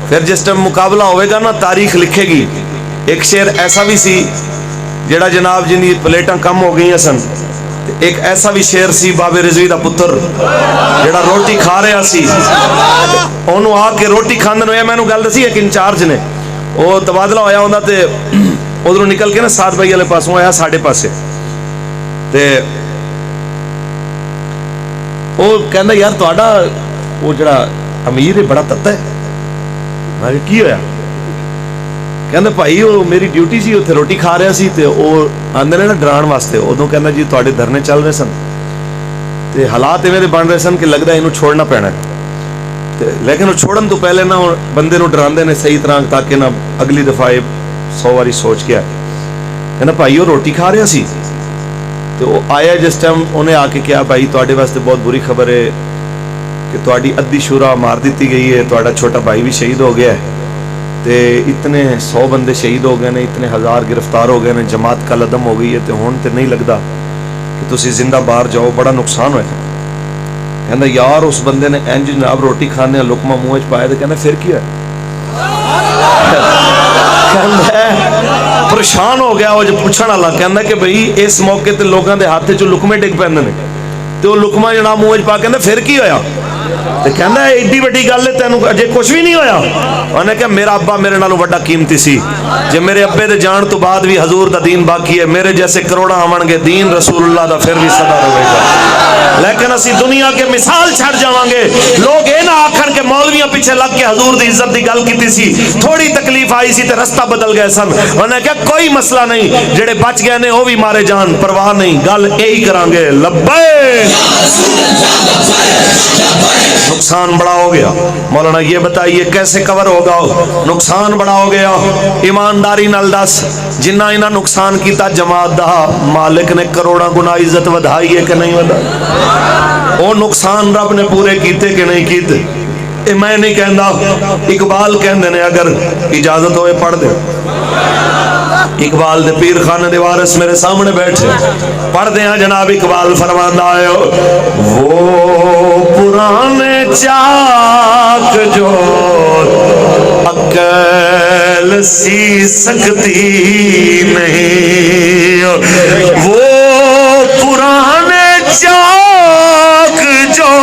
پھر جس ٹائم مقابلہ ہوئے گا نا تاریخ لکھے گی. ایک شیر ایسا بھی سی جڑا جناب جن کی پلیٹاں کم ہو گئی سن. ایک ایسا بھی شیر سی بابے رضوی دا پتر جڑا روٹی کھا رہا سی, انہوں آ کے روٹی کھاندے ہوئے میں نے گل دسی ایک انچارج نے وہ تبادلہ ہویا ہوندا تے ادھروں نکل کے نا سات بھائی والے پاسوں آیا ساڈے پاسے تے وہ کہندا یار تہاڈا وہ جڑا امیر ہے بڑا تتا ہے. میں کہ کی ہویا؟ کہندا بھائی وہ میری ڈیوٹی سی اتنے روٹی کھا رہا سی تے وہ آندے نے نا ڈران واسطے. ادوں کہندا جی تہاڈے دھرنے چل رہے سن تے حالات ایویں دے بن رہے سن کہ لگدا اینوں چھوڑنا پینا ہے, لیکن وہ چھوڑن تو پہلے نہ بندے نو ڈراندے نے صحیح طرح تاکہ نہ اگلی دفعہ 100 واری سوچ کے آئے. کہندا بھائی وہ روٹی کھا رہا سی تو وہ آیا جس ٹائم انہیں آ کے کیا بھائی تہاڈے واسطے بہت بری خبر ہے کہ تہاڈی ادھی شورا مار دیتی گئی ہے, تہاڈا چھوٹا بھائی بھی شہید ہو گیا ہے تے اتنے 100 بندے شہید ہو گئے نے, اتنے 1000 گرفتار ہو گئے نے, جماعت کا لدم ہو گئی ہے تے ہن تے نہیں لگدا کہ تسی زندہ باہر جاؤ, بڑا نقصان ہوئے. کہندا یار اس بندے نے انج جناب روٹی کھانے لقمہ منہ وچ پایا تے کہندا پھر کی ہے؟ کہندا پریشان ہو گیا وہ جو پوچھن والا. کہندا کہ بھئی اس موقع تے لوگاں دے ہاتھ چ لقمے ڈگ پیندے نے تے وہ لقمہ جناب منہ وچ پا کہندا پھر کی ہویا؟ تے کہندا ایڈی وڈی گل ہے تینوں اجے کچھ بھی نہیں ہویا؟ انہیں کہا میرا ابا میرے نالوں بڑا قیمتی سی, جے میرے ابے دے جان تو بعد بھی حضور دا دین باقی ہے, میرے جیسے کروڑا آون گے دین رسول اللہ دا پھر بھی سدا رہے گا. لیکن اسی دنیا کے مثال چھڑ جاواں گے, لوگ اے نہ آکھن کہ مولویاں پیچھے لگ کے حضور دی عزت دی گل کیتی سی, تھوڑی تکلیف آئی سی تے رستہ بدل گئے سن. انہیں کہا کوئی مسئلہ نہیں, جڑے بچ گئے نے وہ بھی مارے جان, پرواہ نہیں, گل یہی کران گے لبیک. نقصان بڑا ہو گیا. مولانا یہ بتائیے کیسے کور ہوگا؟ نقصان بڑا ہو گیا. ایمانداری نال دس جنہ انہاں نقصان کیتا جماعت دا مالک نے کروڑا گنا عزت ودھائی ہے کہ نہیں ودھائی؟ وہ نقصان رب نے پورے کیتے کہ نہیں کیتے؟ اے میں نہیں کہندا, اقبال کہندے نے اگر اجازت ہوئے پڑھ دے. اقبال دے پیر خانے دے وارث میرے سامنے بیٹھے, پڑھ دے ہیں جناب. اقبال فرماندا ہے وہ پرانے چاک جو عقل سی سکتی نہیں, وہ پرانے چاک جو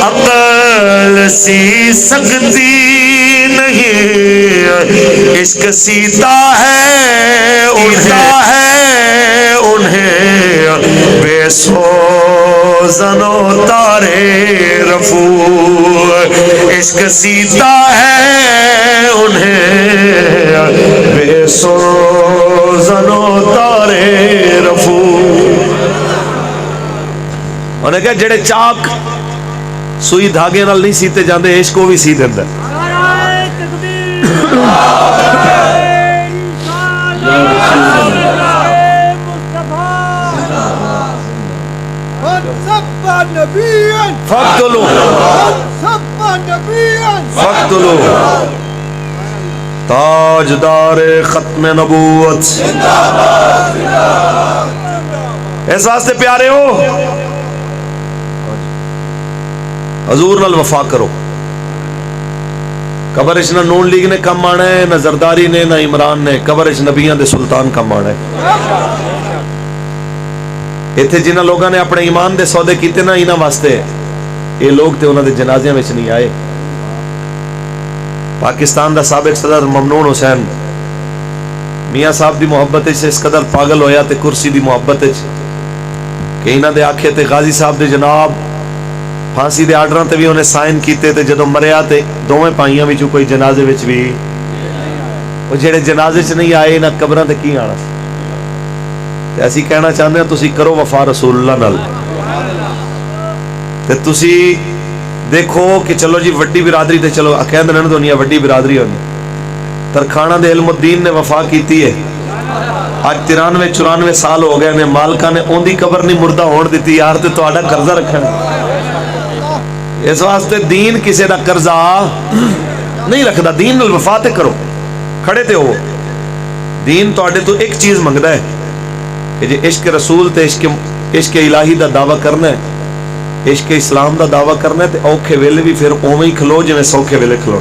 عقل سی سکتی نہیں, عشق سیتا ہے انہیں بے سوزن و تارے رفو, عشق سیتا ہے انہیں بے سوزن و تارے رفو. انہیں کہا جڑے چاک سوئی دھاگے نال نہیں سیتے جاندے, عشق کو بھی سی دیندا. فقتلو تاجدار ختم نبوت. اس واسطے پیارے ہو حضور نال وفا کرو. قبر اچ نہ نون لیگ نے کم آنا ہے, نہ زرداری نے, نہ عمران نے. قبر اچ نبیان دے سلطان کم آنا ہے. ایتھے جنہ لوگاں نے اپنے ایمان دے سودے کیتے نا انہاں واسطے یہ لوگ تے انہاں دے جنازیاں وچ نہیں آئے. پاکستان دا سابق صدر ممنون حسین میاں صاحب دی محبت سے اس قدر پاگل ہویا تے کرسی دی محبت کہ انہاں دے آکھے تے غازی صاحب دے جناب پھانسی دے آرڈراں تے بھی انہیں سائن کیتے تے جدوں مریا تے دوویں پائیاں وچوں کوئی جنازے وچ بھی وہ جڑے جنازے چ نہیں آئے نہ قبراں تے کی آنا. تے اسی کہنا چاہندے ہیں تسی کرو وفا رسول اللہ نال. تے تسی دیکھو کہ چلو جی وڈی برادری تے چلو کہندے نے دنیا وڈی برادری ہونی. ترکھانہ دے علم الدین نے وفا کیتی ہے, آج 93-94 سال ہو گئے نے, مالکہ نے اون دی قبر نہیں مردہ ہون دیتی. یار تے تہاڈا قرضہ رکھنا, اس واسطے دین کسے دا قرضہ نہیں رکھدا. دین نال وفا تے کرو, کھڑے تے ہو. دین تہاڈے تو ایک چیز منگدا ہے کہ جے عشق رسول تے عشق الہی دا دعویٰ کرنا ہے, عشق اسلام دا دعویٰ کرنا ہے تے اوکھے ویلے بھی پھر اوویں ہی کھلو جویں سوکھے ویلے کھلو.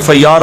FIR